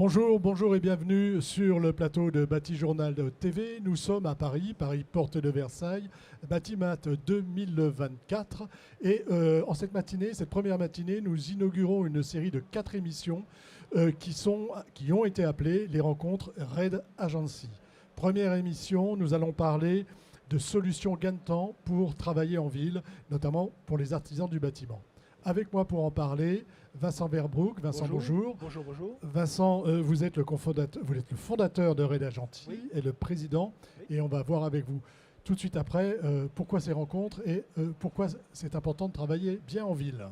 Bonjour et bienvenue sur le plateau de Batijournal TV. Nous sommes à Paris, Porte de Versailles, Batimat 2024. Et en cette matinée, cette première matinée, nous inaugurons une série de 4 émissions qui ont été appelées les rencontres Red Agency. Première émission, nous allons parler de solutions gain de temps pour travailler en ville, notamment pour les artisans du bâtiment. Avec moi pour en parler, Vincent Verbroek. Vincent, bonjour. Bonjour. Vincent, vous êtes le fondateur de Red Agency et le président. Oui. Et on va voir avec vous tout de suite après pourquoi ces rencontres et pourquoi c'est important de travailler bien en ville.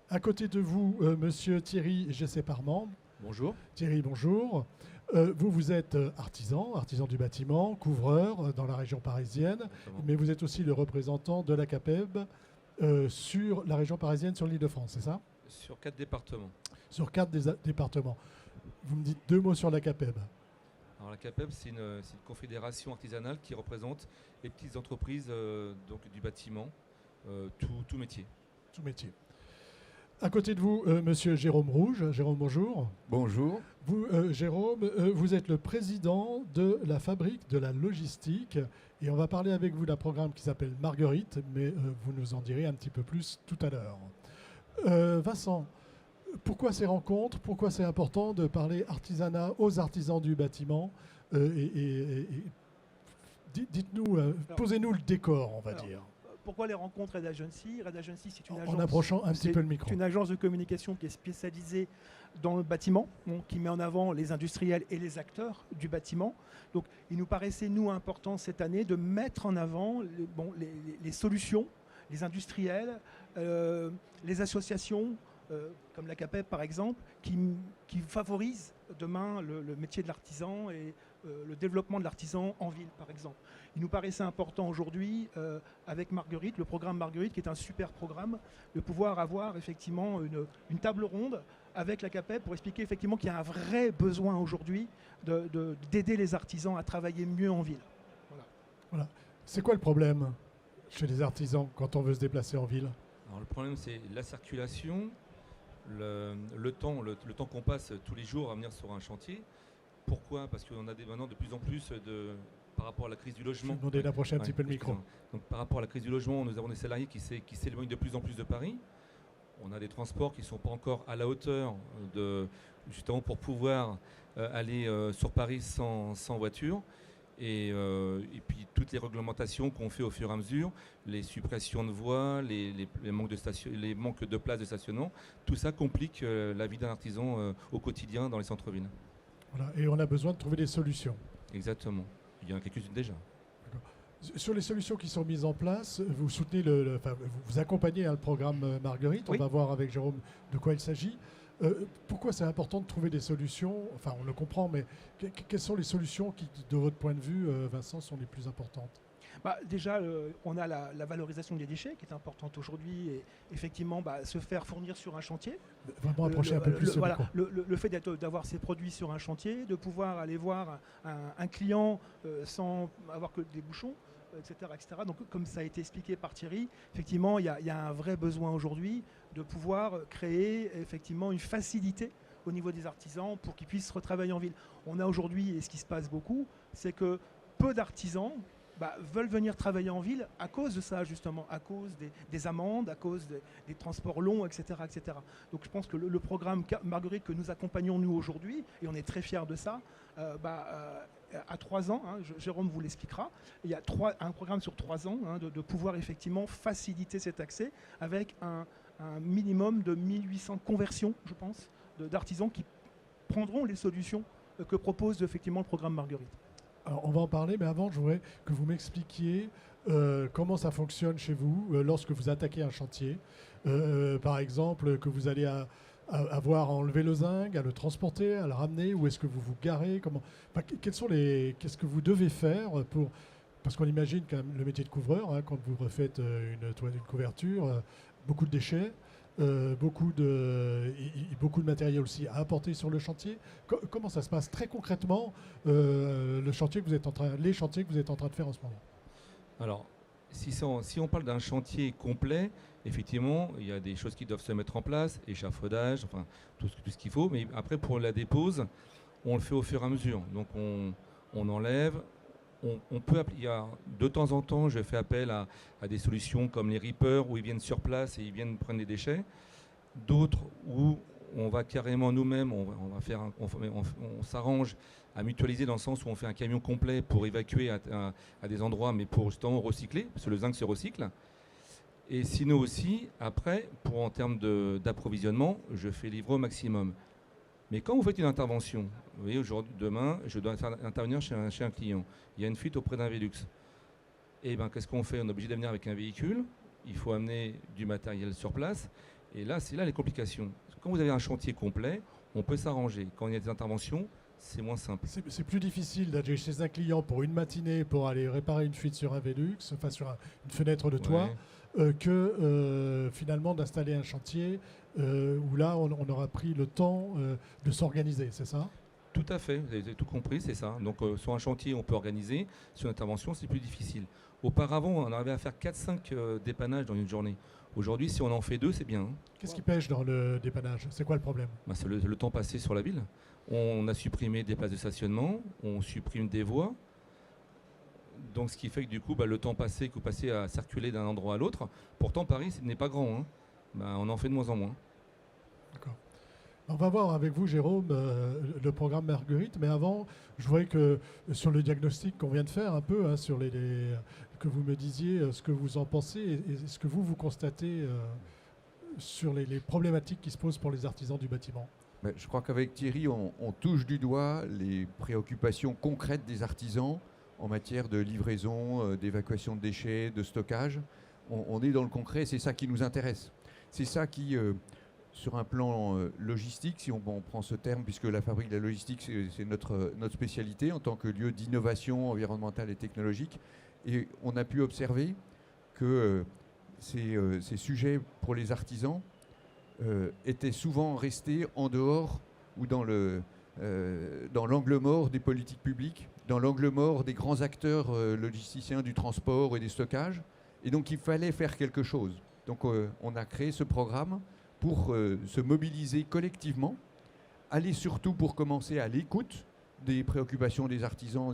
À côté de vous, monsieur Thierry Gessé-Parmand. Bonjour. Thierry, bonjour. Vous êtes artisan du bâtiment, couvreur dans la région parisienne, mais vous êtes aussi le représentant de l'ACAPEB sur la région parisienne, sur l'Île-de-France, c'est ça ? Sur 4 départements. Sur 4 départements. Vous me dites 2 mots sur l'ACAPEB. Alors l'ACAPEB, c'est une confédération artisanale qui représente les petites entreprises donc du bâtiment, tout métier. Tout métier. À côté de vous, monsieur Jérôme Rouge. Jérôme, bonjour. Bonjour. Vous, Jérôme, vous êtes le président de la fabrique de la logistique. Et on va parler avec vous d'un programme qui s'appelle Marguerite, mais vous nous en direz un petit peu plus tout à l'heure. Vincent, pourquoi ces rencontres ? Pourquoi c'est important de parler artisanat aux artisans du bâtiment dites-nous, posez-nous le décor, on va dire. Pourquoi les rencontres Red Agency ? Red Agency, c'est une agence. En approchant un petit peu le micro. C'est une agence de communication qui est spécialisée dans le bâtiment, qui met en avant les industriels et les acteurs du bâtiment. Donc, il nous paraissait, nous, important cette année de mettre en avant les solutions, les industriels, les associations, comme l'ACAPEB par exemple, qui favorisent demain le métier de l'artisan et le développement de l'artisan en ville, par exemple. Il nous paraissait important aujourd'hui, avec Marguerite, le programme Marguerite, qui est un super programme, de pouvoir avoir effectivement une table ronde avec l'ACAPEB pour expliquer effectivement qu'il y a un vrai besoin aujourd'hui d'aider les artisans à travailler mieux en ville. Voilà. C'est quoi le problème chez les artisans quand on veut se déplacer en ville ? Alors, le problème, c'est la circulation, le temps qu'on passe tous les jours à venir sur un chantier. Pourquoi ? Parce qu'on a maintenant de plus en plus par rapport à la crise du logement. Je vais demander d'approcher un petit peu le micro. Donc, par rapport à la crise du logement, nous avons des salariés qui s'éloignent de plus en plus de Paris. On a des transports qui ne sont pas encore à la hauteur justement pour pouvoir aller sur Paris sans voiture. Et puis toutes les réglementations qu'on fait au fur et à mesure, les suppressions de voies, les manques de places de stationnement, tout ça complique la vie d'un artisan au quotidien dans les centres-villes. Voilà, et on a besoin de trouver des solutions. Exactement. Il y en a quelques-unes déjà. Sur les solutions qui sont mises en place, vous soutenez vous accompagnez le programme Marguerite. Oui. On va voir avec Jérôme de quoi il s'agit. Pourquoi c'est important de trouver des solutions ? Enfin, on le comprend, mais quelles sont les solutions qui, de votre point de vue, Vincent, sont les plus importantes ? Déjà, on a la valorisation des déchets qui est importante aujourd'hui et effectivement se faire fournir sur un chantier. Vraiment approcher un peu plus voilà, le fait d'avoir ces produits sur un chantier, de pouvoir aller voir un client sans avoir que des bouchons, etc., etc. Donc, comme ça a été expliqué par Thierry, effectivement, il y a un vrai besoin aujourd'hui de pouvoir créer effectivement une facilité au niveau des artisans pour qu'ils puissent retravailler en ville. On a aujourd'hui, et ce qui se passe beaucoup, c'est que peu d'artisans veulent venir travailler en ville à cause de ça, justement, à cause des amendes, à cause des transports longs, etc., etc. Donc je pense que le programme Marguerite que nous accompagnons nous aujourd'hui, et on est très fiers de ça, à 3 ans, Jérôme vous l'expliquera, il y a un programme sur 3 ans de pouvoir effectivement faciliter cet accès avec un minimum de 1800 conversions, je pense, d'artisans qui prendront les solutions que propose effectivement le programme Marguerite. Alors, on va en parler, mais avant, je voudrais que vous m'expliquiez comment ça fonctionne chez vous lorsque vous attaquez un chantier. Par exemple, que vous allez avoir à enlever le zinc, à le transporter, à le ramener, où est-ce que vous vous garez qu'est-ce que vous devez faire parce qu'on imagine quand même le métier de couvreur, quand vous refaites une couverture, beaucoup de déchets. Beaucoup de matériel aussi à apporter sur le chantier. Comment ça se passe très concrètement, les chantiers que vous êtes en train de faire en ce moment ? Alors, si on parle d'un chantier complet, effectivement, il y a des choses qui doivent se mettre en place, échafaudage, enfin tout ce qu'il faut. Mais après, pour la dépose, on le fait au fur et à mesure. Donc on enlève. Il y a, de temps en temps, je fais appel à des solutions comme les Reapers, où ils viennent sur place et ils viennent prendre les déchets. D'autres où on va carrément nous-mêmes, on s'arrange à mutualiser dans le sens où on fait un camion complet pour évacuer à des endroits, mais pour justement recycler, parce que le zinc se recycle. Et sinon aussi, après, en termes d'approvisionnement, je fais livrer au maximum. Mais quand vous faites une intervention, vous voyez, demain, je dois intervenir chez un client. Il y a une fuite auprès d'un Velux. Et bien, qu'est-ce qu'on fait? On est obligé de venir avec un véhicule. Il faut amener du matériel sur place. Et là, c'est là les complications. Quand vous avez un chantier complet, on peut s'arranger. Quand il y a des interventions, c'est moins simple. C'est plus difficile d'aller chez un client pour une matinée pour aller réparer une fuite sur un Velux, enfin sur une fenêtre de toit, que finalement d'installer un chantier où là, on aura pris le temps de s'organiser, c'est ça? Tout à fait, vous avez tout compris, c'est ça. Donc sur un chantier, on peut organiser. Sur une intervention, c'est plus difficile. Auparavant, on arrivait à faire 4-5 dépannages dans une journée. Aujourd'hui, si on en fait 2, c'est bien. Qu'est-ce qui pêche dans le dépannage? C'est quoi le problème? C'est le temps passé sur la ville. On a supprimé des places de stationnement, on supprime des voies. Donc ce qui fait que du coup, le temps passé que vous passez à circuler d'un endroit à l'autre, pourtant Paris n'est pas grand, hein. On en fait de moins en moins. D'accord. On va voir avec vous, Jérôme, le programme Marguerite. Mais avant, je voudrais que sur le diagnostic qu'on vient de faire un peu, sur que vous me disiez ce que vous en pensez et ce que vous constatez sur les problématiques qui se posent pour les artisans du bâtiment. Je crois qu'avec Thierry, on touche du doigt les préoccupations concrètes des artisans en matière de livraison, d'évacuation de déchets, de stockage. On est dans le concret, c'est ça qui nous intéresse. C'est ça qui, sur un plan logistique, si on prend ce terme, puisque la fabrique de la logistique, c'est notre spécialité en tant que lieu d'innovation environnementale et technologique. Et on a pu observer que ces sujets pour les artisans étaient souvent restés en dehors ou dans l'angle mort des politiques publiques, dans l'angle mort des grands acteurs logisticiens du transport et des stockages. Et donc il fallait faire quelque chose. Donc on a créé ce programme pour se mobiliser collectivement, aller surtout pour commencer à l'écoute des préoccupations des artisans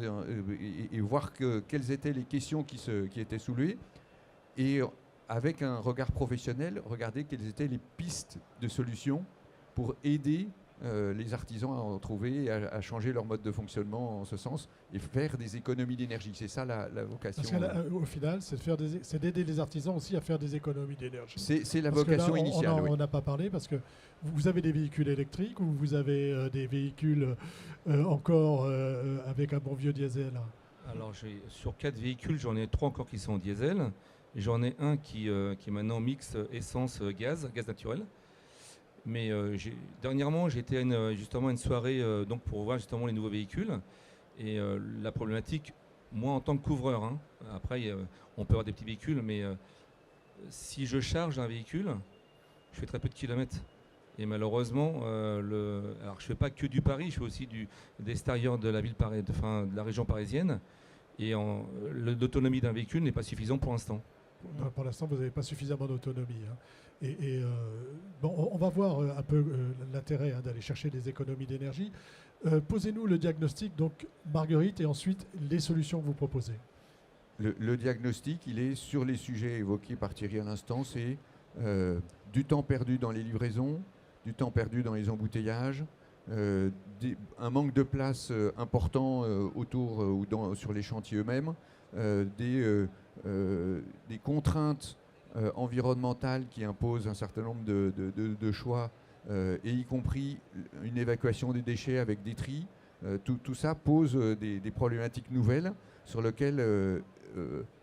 et voir quelles étaient les questions qui étaient soulevées. Et avec un regard professionnel, regarder quelles étaient les pistes de solutions pour aider les artisans à en trouver, à changer leur mode de fonctionnement en ce sens et faire des économies d'énergie. C'est ça la vocation. Parce qu'au final, c'est d'aider les artisans aussi à faire des économies d'énergie. C'est la vocation initiale. On n'en a pas parlé parce que vous avez des véhicules électriques ou vous avez des véhicules encore avec un bon vieux diesel? Alors sur 4 véhicules, j'en ai 3 encore qui sont en diesel. J'en ai un qui maintenant mixe essence-gaz naturel. Mais dernièrement, j'étais justement à une soirée donc pour voir justement les nouveaux véhicules. Et la problématique, moi en tant que couvreur, après on peut avoir des petits véhicules, mais si je charge un véhicule, je fais très peu de kilomètres. Et malheureusement, alors je ne fais pas que du Paris, je fais aussi d'extérieur de la ville, de la région parisienne. Et l'autonomie d'un véhicule n'est pas suffisante pour l'instant. Pour l'instant, vous n'avez pas suffisamment d'autonomie. On va voir un peu l'intérêt d'aller chercher des économies d'énergie. Posez-nous le diagnostic, donc Marguerite, et ensuite les solutions que vous proposez. Le diagnostic, il est sur les sujets évoqués par Thierry à l'instant. C'est du temps perdu dans les livraisons, du temps perdu dans les embouteillages, un manque de place important autour ou sur les chantiers eux-mêmes, des contraintes environnementales qui imposent un certain nombre de choix, et y compris une évacuation des déchets avec des tris. Tout ça pose des problématiques nouvelles sur lesquelles,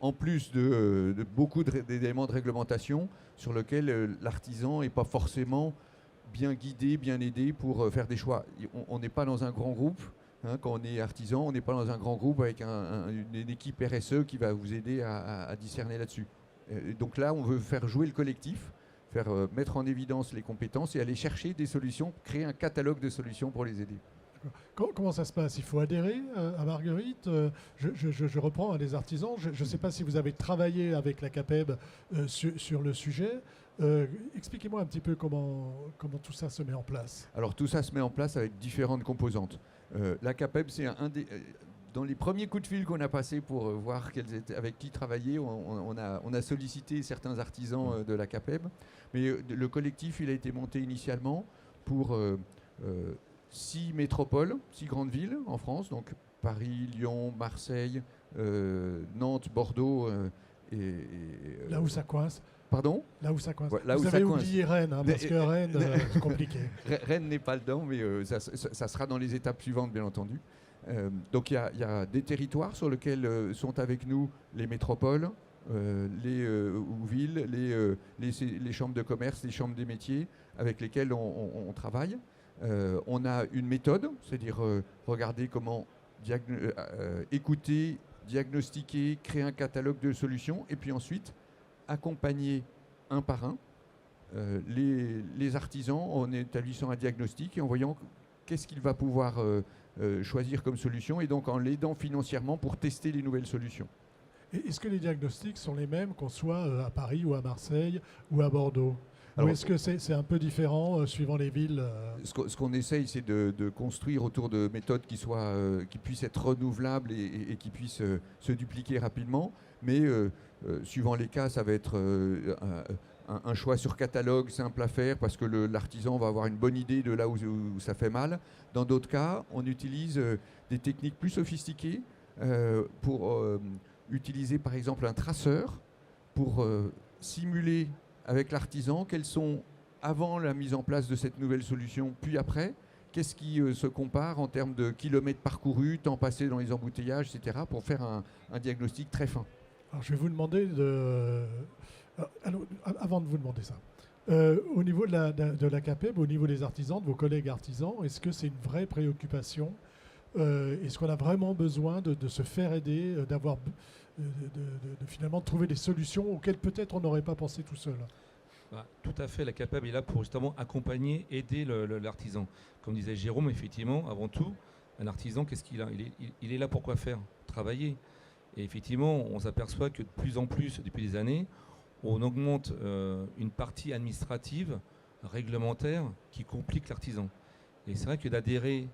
en plus de beaucoup d'éléments de réglementation, sur lesquels l'artisan n'est pas forcément bien guidé, bien aidé pour faire des choix. On n'est pas dans un grand groupe. Quand on est artisan, on n'est pas dans un grand groupe avec une équipe RSE qui va vous aider à discerner là-dessus. Donc là, on veut faire jouer le collectif, mettre en évidence les compétences et aller chercher des solutions, créer un catalogue de solutions pour les aider. Comment ça se passe? Il faut adhérer à Marguerite. Je reprends les artisans. Je ne sais pas si vous avez travaillé avec la CAPEB sur le sujet. Expliquez-moi un petit peu comment tout ça se met en place. Alors tout ça se met en place avec différentes composantes. La CAPEB, c'est dans les premiers coups de fil qu'on a passés pour voir avec qui travailler, on a sollicité certains artisans de la CAPEB. Mais le collectif, il a été monté initialement pour 6 métropoles, 6 grandes villes en France, donc Paris, Lyon, Marseille, Nantes, Bordeaux. Là où ça coince. Pardon ? Là où ça coince. Ouais, là vous où avez ça coince. oublié Rennes, hein, parce que Rennes, c'est compliqué. Rennes n'est pas dedans, mais ça sera dans les étapes suivantes, bien entendu. Donc il y a des territoires sur lesquels sont avec nous les métropoles, les villes, les chambres de commerce, les chambres des métiers, avec lesquelles on travaille. On a une méthode, c'est-à-dire regarder comment écouter, diagnostiquer, créer un catalogue de solutions, et puis ensuite accompagner un par un les artisans en établissant un diagnostic et en voyant qu'est-ce qu'il va pouvoir choisir comme solution, et donc en l'aidant financièrement pour tester les nouvelles solutions. Et est-ce que les diagnostics sont les mêmes qu'on soit à Paris ou à Marseille ou à Bordeaux ? Ou est-ce que c'est un peu différent suivant les villes Ce qu'on essaye, c'est de construire autour de méthodes qui puissent être renouvelables et qui puissent se dupliquer rapidement. Mais suivant les cas, ça va être un choix sur catalogue simple à faire parce que l'artisan va avoir une bonne idée de là où ça fait mal. Dans d'autres cas, on utilise des techniques plus sophistiquées pour utiliser par exemple un traceur pour simuler avec l'artisan quels sont, avant la mise en place de cette nouvelle solution, puis après, qu'est-ce qui se compare en termes de kilomètres parcourus, temps passé dans les embouteillages, etc., pour faire un diagnostic très fin. Alors, je vais vous demander avant de vous demander ça, au niveau de la CAPEB, au niveau des artisans, de vos collègues artisans, est-ce que c'est une vraie préoccupation ? Est-ce qu'on a vraiment besoin de se faire aider, de finalement trouver des solutions auxquelles peut-être on n'aurait pas pensé tout seul ? Tout à fait, la CAPEB est là pour justement accompagner, aider l'artisan. Comme disait Jérôme, effectivement, avant tout, un artisan, qu'est-ce qu'il a ? Il est là pour quoi faire ? Travailler. Et effectivement, on s'aperçoit que de plus en plus, depuis des années, on augmente une partie administrative, réglementaire, qui complique l'artisan. Et c'est vrai que d'adhérer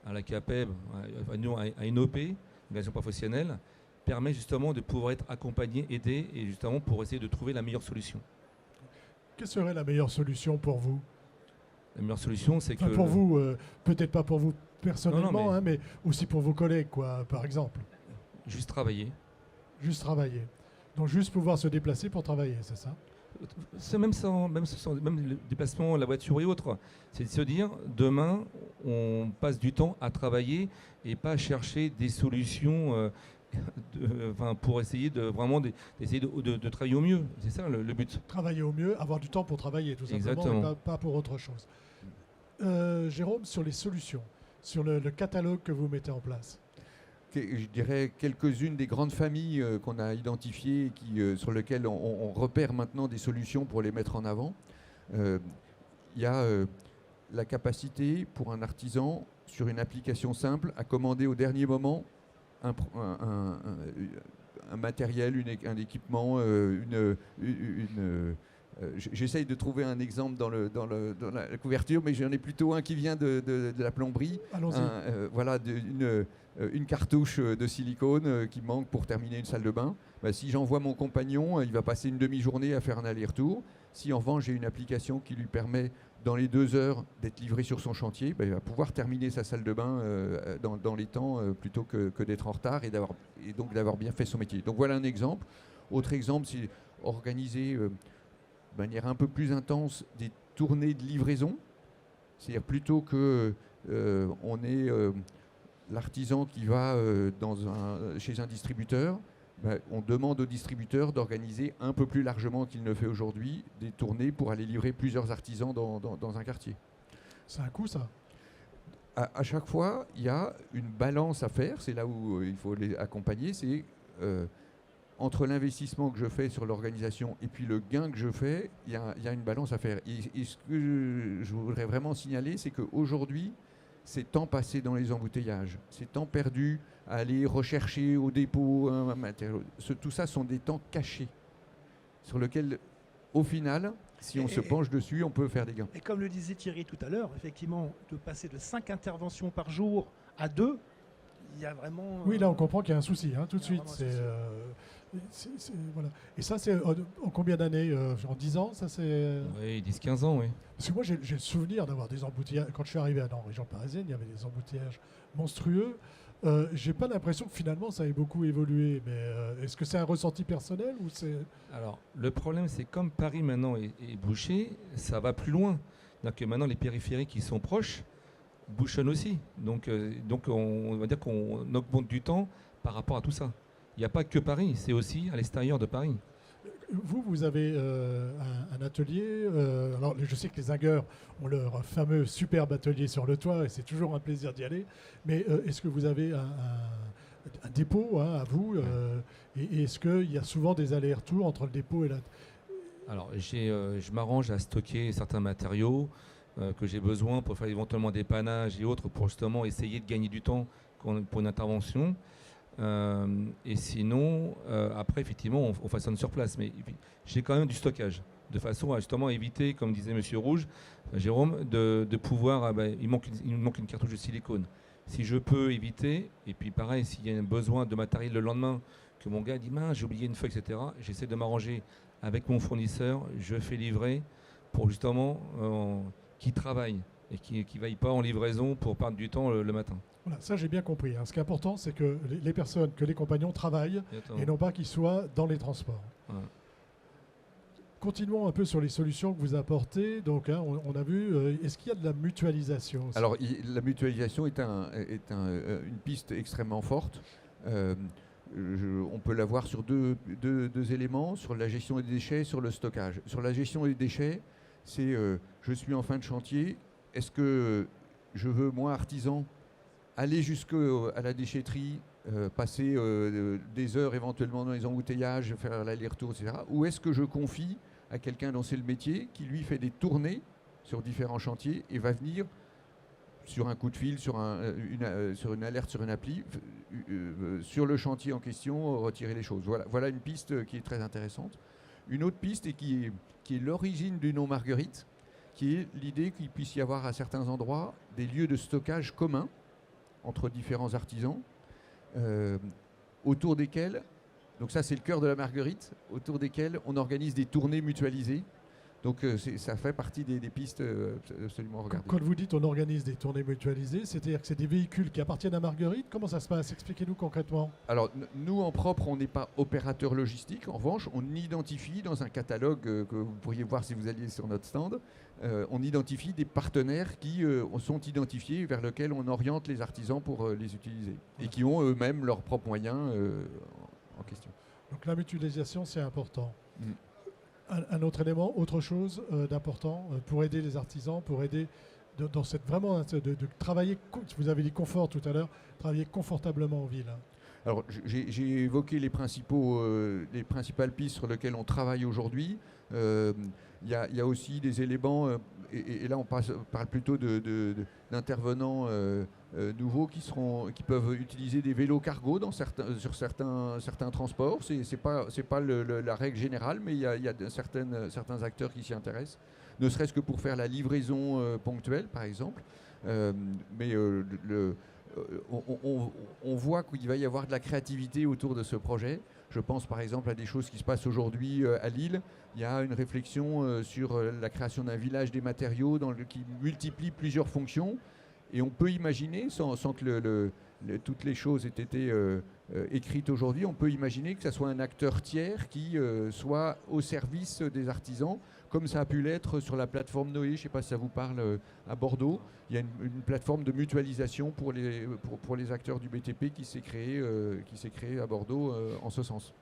à la CAPEB, à une OP, une organisation professionnelle, permet justement de pouvoir être accompagné, aidé, et justement pour essayer de trouver la meilleure solution. Quelle serait la meilleure solution pour vous ? La meilleure solution, c'est que... Pour vous, peut-être pas pour vous personnellement, non, mais aussi pour vos collègues, quoi, par exemple. Juste travailler. Juste travailler. Donc juste pouvoir se déplacer pour travailler, c'est ça ? C'est même le déplacement, la voiture et autres. C'est de se dire, demain, on passe du temps à travailler et pas à chercher des solutions pour essayer de travailler au mieux. C'est ça le but. Travailler au mieux, avoir du temps pour travailler, tout simplement, mais pas pour autre chose. Jérôme, sur les solutions, sur le catalogue que vous mettez en place. Je dirais quelques-unes des grandes familles qu'on a identifiées sur lesquelles on repère maintenant des solutions pour les mettre en avant. Il y a la capacité pour un artisan, sur une application simple, à commander au dernier moment un matériel, un équipement, j'essaye de trouver un exemple dans la couverture, mais j'en ai plutôt un qui vient de la plomberie. Allons-y. Une cartouche de silicone qui manque pour terminer une salle de bain. Si j'envoie mon compagnon, il va passer une demi-journée à faire un aller-retour. Si en revanche j'ai une application qui lui permet dans les 2 heures d'être livré sur son chantier, il va pouvoir terminer sa salle de bain dans les temps plutôt que d'être en retard et donc d'avoir bien fait son métier. Donc voilà un exemple. Autre exemple, c'est organiser de manière un peu plus intense des tournées de livraison. C'est-à-dire plutôt que on ait l'artisan qui va chez un distributeur, on demande au distributeur d'organiser un peu plus largement qu'il ne fait aujourd'hui des tournées pour aller livrer plusieurs artisans dans un quartier. C'est un coût, ça ? À chaque fois, il y a une balance à faire. C'est là où il faut les accompagner. C'est entre l'investissement que je fais sur l'organisation et puis le gain que je fais, il y a une balance à faire. Et ce que je voudrais vraiment signaler, c'est qu'aujourd'hui, ces temps passés dans les embouteillages, ces temps perdus à aller rechercher au dépôt un matériau, tout ça sont des temps cachés sur lesquels, au final, Si on se penche dessus, on peut faire des gains. Et comme le disait Thierry tout à l'heure, effectivement, de passer de 5 interventions par jour à 2, il y a vraiment... Oui, là, on comprend qu'il y a un souci, tout de il y a suite. vraiment Voilà. Et ça, c'est en combien d'années En 10 ans, ça c'est... Oui, 10-15 ans, oui. Parce que moi, j'ai le souvenir d'avoir des embouteillages. Quand je suis arrivé en région parisienne, il y avait des embouteillages monstrueux. J'ai pas l'impression que finalement, ça ait beaucoup évolué. Mais est-ce que c'est un ressenti personnel ou c'est... Alors, le problème, c'est comme Paris maintenant est bouché, ça va plus loin. C'est-à-dire que maintenant, les périphériques qui sont proches bouchonnent aussi. Donc on va dire qu'on augmente du temps par rapport à tout ça. Il n'y a pas que Paris, c'est aussi à l'extérieur de Paris. Vous avez un atelier. Alors, je sais que les Zingueurs ont leur fameux superbe atelier sur le toit et c'est toujours un plaisir d'y aller. Mais est-ce que vous avez un dépôt à vous et est-ce qu'il y a souvent des allers-retours entre le dépôt et la... Alors, je m'arrange à stocker certains matériaux que j'ai besoin pour faire éventuellement des panages et autres pour justement essayer de gagner du temps pour une intervention. Et sinon, après, effectivement, on façonne sur place. Mais j'ai quand même du stockage, de façon à justement éviter, comme disait Monsieur Rouge, Jérôme, de pouvoir... il me manque une cartouche de silicone. Si je peux éviter, et puis pareil, s'il y a un besoin de matériel le lendemain, que mon gars dit, mince, j'ai oublié une feuille, etc., j'essaie de m'arranger avec mon fournisseur, je fais livrer pour justement qu'il travaille et qu'il ne vaille pas en livraison pour perdre du temps le matin. Voilà, ça j'ai bien compris. Ce qui est important, c'est que les personnes, que les compagnons travaillent et non pas qu'ils soient dans les transports. Ouais. Continuons un peu sur les solutions que vous apportez. Donc, on a vu, est-ce qu'il y a de la mutualisation aussi? Alors, la mutualisation est une piste extrêmement forte. On peut l'avoir sur deux éléments, sur la gestion des déchets, sur le stockage. Sur la gestion des déchets, c'est je suis en fin de chantier, est-ce que je veux, moi, artisan, aller jusqu'à la déchetterie, passer des heures éventuellement dans les embouteillages, faire l'aller-retour, etc. Ou est-ce que je confie à quelqu'un dont c'est le métier, qui lui fait des tournées sur différents chantiers et va venir sur un coup de fil, sur une alerte, sur une appli, sur le chantier en question, retirer les choses. Voilà une piste qui est très intéressante. Une autre piste et qui est l'origine du nom Marguerite, qui est l'idée qu'il puisse y avoir à certains endroits des lieux de stockage communs entre différents artisans, autour desquels, donc ça c'est le cœur de la Marguerite, autour desquels on organise des tournées mutualisées. Donc ça fait partie des pistes absolument regardées. Quand vous dites on organise des tournées mutualisées, c'est-à-dire que c'est des véhicules qui appartiennent à Marguerite. Comment ça se passe? Expliquez-nous concrètement. Alors nous en propre, on n'est pas opérateur logistique. En revanche, on identifie dans un catalogue que vous pourriez voir si vous alliez sur notre stand, on identifie des partenaires qui sont identifiés vers lesquels on oriente les artisans pour les utiliser et qui ont eux-mêmes leurs propres moyens en question. Donc la mutualisation, c'est important. Mm. Un autre élément, autre chose d'important pour aider les artisans, pour aider dans cette vraiment de travailler, vous avez dit confort tout à l'heure, travailler confortablement en ville. Alors j'ai évoqué les principales pistes sur lesquelles on travaille aujourd'hui. Il y a aussi des éléments, et là on parle plutôt d'intervenants nouveaux qui peuvent utiliser des vélos cargo sur certains transports. C'est pas la règle générale, mais il y a certains acteurs qui s'y intéressent, ne serait-ce que pour faire la livraison ponctuelle, par exemple. Mais on voit qu'il va y avoir de la créativité autour de ce projet. Je pense par exemple à des choses qui se passent aujourd'hui à Lille. Il y a une réflexion sur la création d'un village des matériaux qui multiplie plusieurs fonctions. Et on peut imaginer, sans que toutes les choses aient été écrites aujourd'hui, on peut imaginer que ce soit un acteur tiers qui soit au service des artisans, comme ça a pu l'être sur la plateforme Noé. Je ne sais pas si ça vous parle à Bordeaux. Il y a une plateforme de mutualisation pour les acteurs du BTP qui s'est créée à Bordeaux en ce sens.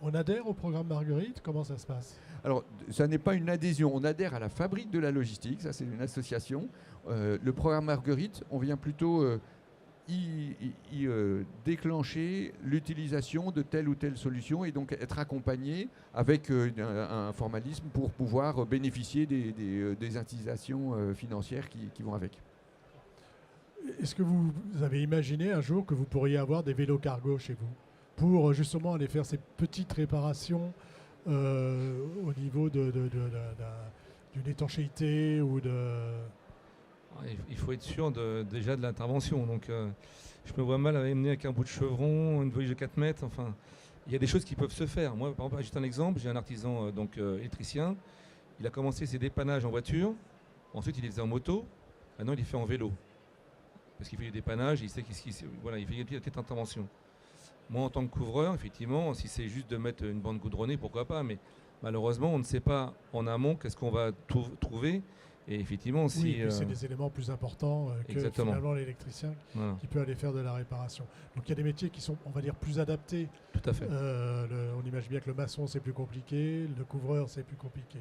On adhère au programme Marguerite? Comment ça se passe? Alors, ça n'est pas une adhésion. On adhère à la Fabrique de la Logistique. Ça, c'est une association. Le programme Marguerite, on vient plutôt déclencher l'utilisation de telle ou telle solution et donc être accompagné avec un formalisme pour pouvoir bénéficier des incitations financières qui vont avec. Est-ce que vous avez imaginé un jour que vous pourriez avoir des vélos cargo chez vous pour justement aller faire ces petites réparations au niveau d'une étanchéité ou de... Il faut être sûr déjà de l'intervention. Donc, je me vois mal amener avec un bout de chevron, une voile de 4 mètres. Enfin, il y a des choses qui peuvent se faire. Moi, par exemple, juste un exemple, j'ai un artisan électricien. Il a commencé ses dépannages en voiture. Ensuite, il les faisait en moto. Maintenant, il les fait en vélo. Parce qu'il fait des dépannages, il sait voilà, il fait une petite intervention. Moi, en tant que couvreur, effectivement, si c'est juste de mettre une bande goudronnée, pourquoi pas. Mais malheureusement, on ne sait pas en amont qu'est-ce qu'on va trouver. Et effectivement, oui, c'est des éléments plus importants que finalement l'électricien qui peut aller faire de la réparation. Donc il y a des métiers qui sont, on va dire, plus adaptés. Tout à fait. On imagine bien que le maçon, c'est plus compliqué, le couvreur, c'est plus compliqué.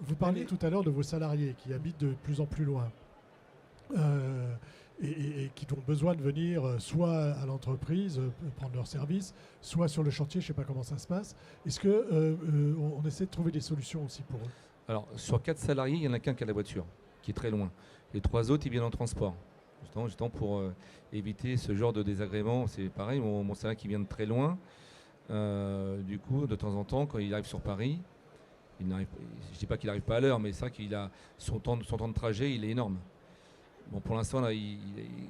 Vous parliez tout à l'heure de vos salariés qui habitent de plus en plus loin et qui ont besoin de venir soit à l'entreprise prendre leur service, soit sur le chantier, je ne sais pas comment ça se passe. Est-ce qu'on essaie de trouver des solutions aussi pour eux ? Alors, sur 4 salariés, il n'y en a qu'un qui a la voiture, qui est très loin. Les 3 autres, ils viennent en transport. Justement pour éviter ce genre de désagrément. C'est pareil, mon salarié qui vient de très loin. Du coup, de temps en temps, quand il arrive sur Paris, je ne dis pas qu'il n'arrive pas à l'heure, mais c'est vrai qu'il a son temps de trajet, il est énorme. Bon, pour l'instant, là,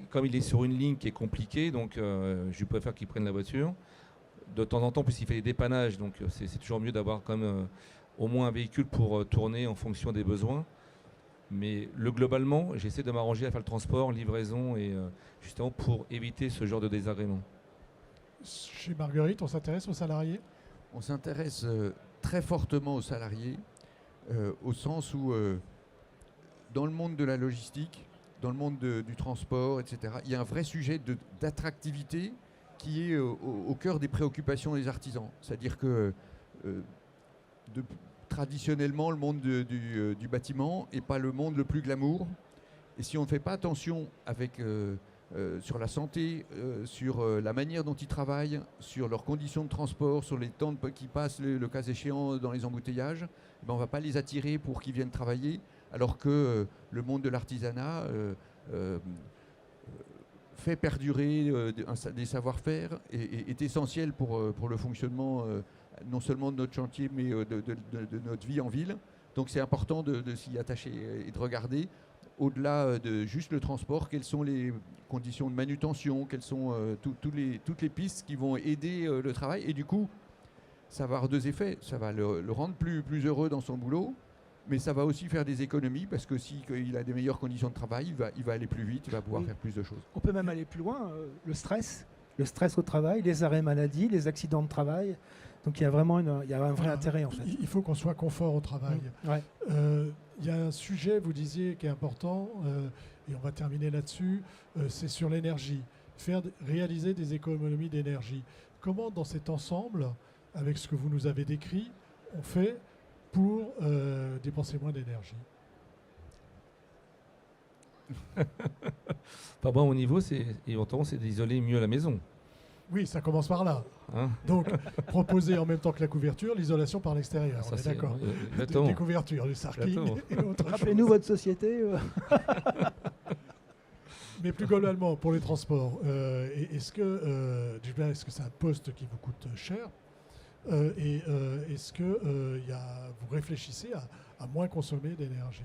comme il est sur une ligne qui est compliquée, donc je lui préfère qu'il prenne la voiture. De temps en temps, en plus, il fait des dépannages, donc c'est toujours mieux d'avoir comme... au moins un véhicule pour tourner en fonction des besoins. Mais globalement, j'essaie de m'arranger à faire le transport, livraison, et justement pour éviter ce genre de désagrément. Chez Marguerite, on s'intéresse aux salariés ? On s'intéresse très fortement aux salariés, au sens où, dans le monde de la logistique, dans le monde du transport, etc., il y a un vrai sujet d'attractivité qui est au cœur des préoccupations des artisans. C'est-à-dire que... traditionnellement, le monde du bâtiment n'est pas le monde le plus glamour. Et si on ne fait pas attention sur la santé, sur la manière dont ils travaillent, sur leurs conditions de transport, sur les temps qu'ils passent, le cas échéant, dans les embouteillages, on ne va pas les attirer pour qu'ils viennent travailler, alors que le monde de l'artisanat fait perdurer des savoir-faire et est essentiel pour le fonctionnement non seulement de notre chantier, mais de notre vie en ville. Donc c'est important de s'y attacher et de regarder, au-delà de juste le transport, quelles sont les conditions de manutention, quelles sont toutes les pistes qui vont aider le travail. Et du coup, ça va avoir 2 effets. Ça va le rendre plus heureux dans son boulot, mais ça va aussi faire des économies, parce que s'il a des meilleures conditions de travail, il va aller plus vite, il va pouvoir faire plus de choses. On peut même aller plus loin, le stress au travail, les arrêts maladie, les accidents de travail. Donc il y a vraiment un vrai intérêt en fait. Il faut qu'on soit confort au travail. Ouais. Il y a un sujet, vous disiez, qui est important, et on va terminer là-dessus, c'est sur l'énergie. Réaliser des économies d'énergie. Comment, dans cet ensemble, avec ce que vous nous avez décrit, on fait pour dépenser moins d'énergie? Pas bon au niveau, éventuellement, c'est d'isoler mieux la maison. Oui, ça commence par là. Donc, proposer en même temps que la couverture, l'isolation par l'extérieur. On est d'accord. Des couvertures, du sarking et autre chose. Rappelez-nous votre société. Mais plus globalement, pour les transports, est-ce que c'est un poste qui vous coûte cher et est-ce que vous réfléchissez à moins consommer d'énergie?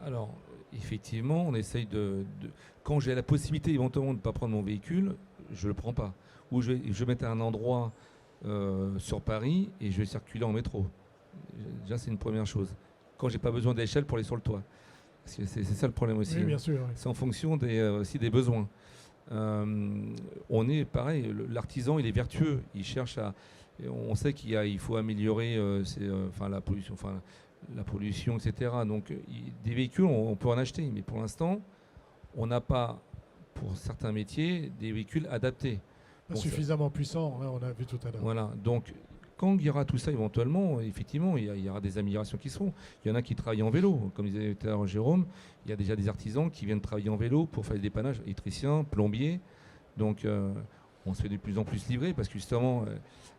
Alors, effectivement, on essaye quand j'ai la possibilité éventuellement de ne pas prendre mon véhicule, je ne le prends pas. Ou je vais mettre à un endroit sur Paris et je vais circuler en métro. Déjà, c'est une première chose. Quand j'ai pas besoin d'échelle pour aller sur le toit. C'est ça le problème aussi. Oui, bien sûr. Oui. C'est en fonction aussi des besoins. On est pareil, l'artisan, il est vertueux. Il cherche on sait qu'il faut améliorer la pollution, etc. Donc, des véhicules, on peut en acheter. Mais pour l'instant, on n'a pas, pour certains métiers, des véhicules adaptés. Suffisamment puissants, hein, on a vu tout à l'heure. Voilà, donc quand il y aura tout ça éventuellement, effectivement, il y aura des améliorations qui se font. Il y en a qui travaillent en vélo, comme disait tout à l'heure Jérôme, il y a déjà des artisans qui viennent travailler en vélo pour faire des dépannages, électriciens, plombiers. Donc on se fait de plus en plus livrer parce que justement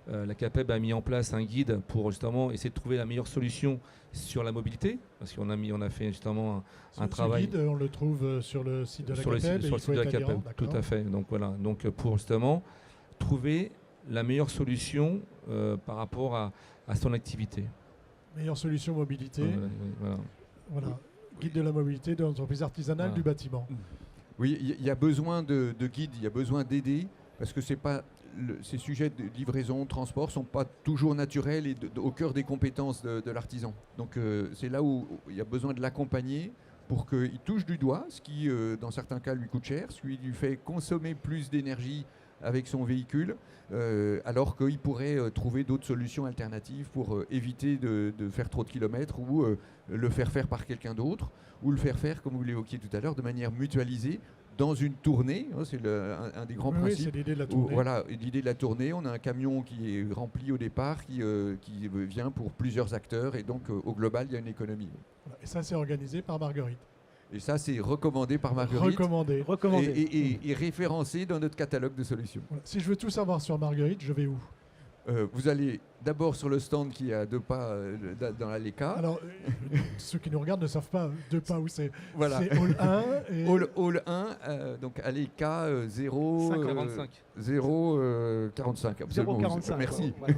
la CAPEB a mis en place un guide pour justement essayer de trouver la meilleure solution sur la mobilité, parce qu'on a fait justement un travail. Ce guide, on le trouve sur le site de la CAPEB. Sur le site de la CAPEB, tout à fait. Donc voilà, pour justement trouver la meilleure solution par rapport à son activité. Meilleure solution mobilité. Voilà. Voilà. Guide de la mobilité de l'entreprise artisanale du bâtiment. Oui, il y a besoin de guides, il y a besoin d'aider, parce que ces sujets de livraison, transport ne sont pas toujours naturels et au cœur des compétences de l'artisan. Donc c'est là où il y a besoin de l'accompagner pour qu'il touche du doigt, ce qui, dans certains cas, lui coûte cher, ce qui lui fait consommer plus d'énergie avec son véhicule, alors qu'il pourrait trouver d'autres solutions alternatives pour éviter de faire trop de kilomètres ou le faire faire par quelqu'un d'autre, ou le faire faire, comme vous l'évoquiez tout à l'heure, de manière mutualisée dans une tournée. C'est un des grands principes. Oui, c'est l'idée de la tournée. Voilà, l'idée de la tournée. On a un camion qui est rempli au départ, qui vient pour plusieurs acteurs, et donc au global, il y a une économie. Voilà. Et ça, c'est organisé par Marguerite. Et ça, c'est recommandé par Marguerite. Recommandé. Et référencé dans notre catalogue de solutions. Voilà. Si je veux tout savoir sur Marguerite, je vais où ? Vous allez d'abord sur le stand qui est à 2 pas dans l'Aleka. Alors, ceux qui nous regardent ne savent pas 2 pas où c'est. Voilà. C'est Hall 1. Et... Hall 1, donc Aleka 0... 045. Absolument. 0,45. Merci. Voilà.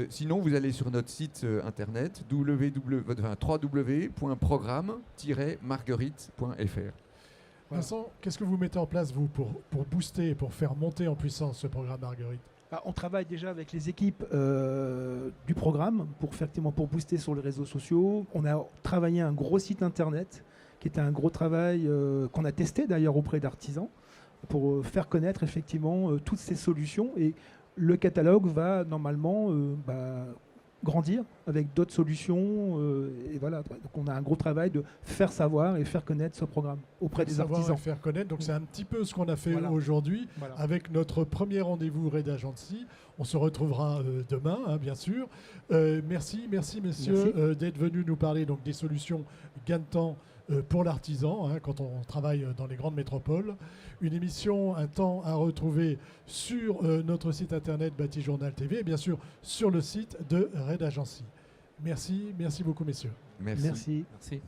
Sinon, vous allez sur notre site internet www.programme-marguerite.fr. Vincent, qu'est-ce que vous mettez en place, vous, pour booster et pour faire monter en puissance ce programme Marguerite ? On travaille déjà avec les équipes du programme pour booster sur les réseaux sociaux. On a travaillé un gros site internet qui était un gros travail qu'on a testé d'ailleurs auprès d'artisans pour faire connaître effectivement toutes ces solutions. Et le catalogue va normalement grandir avec d'autres solutions. Et voilà. Donc on a un gros travail de faire savoir et faire connaître ce programme auprès des artisans. Faire connaître. Donc c'est un petit peu ce qu'on a fait Voilà. aujourd'hui Voilà. avec notre premier rendez-vous Red Agency. On se retrouvera demain, bien sûr. Merci messieurs d'être venus nous parler donc, des solutions gain de temps pour l'artisan quand on travaille dans les grandes métropoles. Une émission, un temps à retrouver sur notre site internet Bâti Journal TV et bien sûr sur le site de Red Agency. Merci beaucoup messieurs. Merci. Merci. Merci.